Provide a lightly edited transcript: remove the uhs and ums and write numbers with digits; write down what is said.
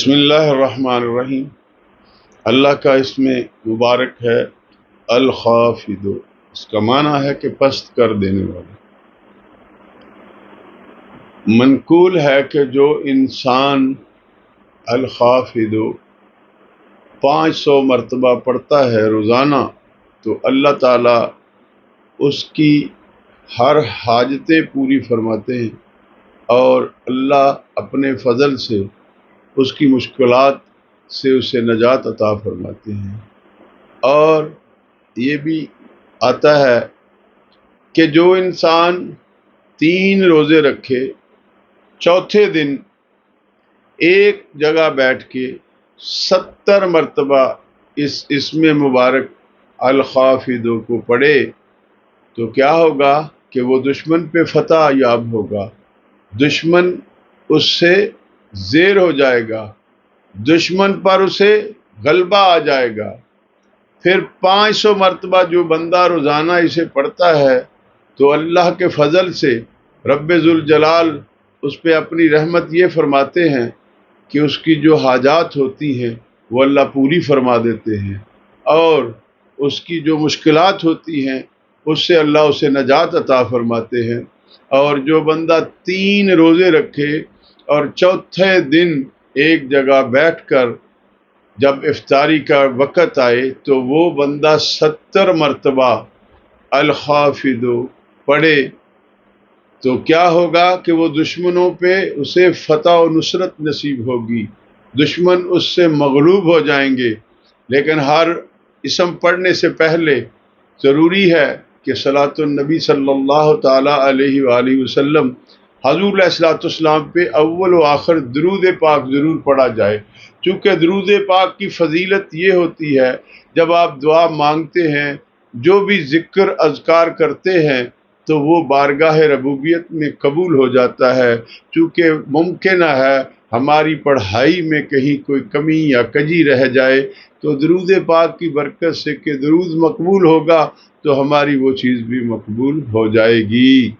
بسم اللہ الرحمن الرحیم۔ اللہ کا اسم مبارک ہے الخافض، اس کا معنی ہے کہ پست کر دینے والا۔ منقول ہے کہ جو انسان الخافض 500 مرتبہ پڑھتا ہے روزانہ تو اللہ تعالیٰ اس کی ہر حاجتیں پوری فرماتے ہیں، اور اللہ اپنے فضل سے اس کی مشکلات سے اسے نجات عطا فرماتے ہیں۔ اور یہ بھی آتا ہے کہ جو انسان 3 روزے رکھے، چوتھے دن ایک جگہ بیٹھ کے 70 مرتبہ اس اسم مبارک الخافض کو پڑھے تو کیا ہوگا کہ وہ دشمن پہ فتح یاب ہوگا، دشمن اس سے زیر ہو جائے گا، دشمن پر اسے غلبہ آ جائے گا۔ پھر 500 مرتبہ جو بندہ روزانہ اسے پڑھتا ہے تو اللہ کے فضل سے رب ذوالجلال اس پہ اپنی رحمت یہ فرماتے ہیں کہ اس کی جو حاجات ہوتی ہیں وہ اللہ پوری فرما دیتے ہیں، اور اس کی جو مشکلات ہوتی ہیں اس سے اللہ اسے نجات عطا فرماتے ہیں۔ اور جو بندہ 3 روزے رکھے اور چوتھے دن ایک جگہ بیٹھ کر جب افطاری کا وقت آئے تو وہ بندہ 70 مرتبہ الخافض پڑھے تو کیا ہوگا کہ وہ دشمنوں پہ اسے فتح و نصرت نصیب ہوگی، دشمن اس سے مغلوب ہو جائیں گے۔ لیکن ہر اسم پڑھنے سے پہلے ضروری ہے کہ صلاۃ النبی صلی اللہ تعالی علیہ وآلہ وسلم حضور علیہ الصلوۃ والسلام پہ اول و آخر درود پاک ضرور پڑھا جائے، چونکہ درود پاک کی فضیلت یہ ہوتی ہے جب آپ دعا مانگتے ہیں، جو بھی ذکر اذکار کرتے ہیں تو وہ بارگاہ ربوبیت میں قبول ہو جاتا ہے، چونکہ ممکن ہے ہماری پڑھائی میں کہیں کوئی کمی یا کجی رہ جائے تو درود پاک کی برکت سے کہ درود مقبول ہوگا تو ہماری وہ چیز بھی مقبول ہو جائے گی۔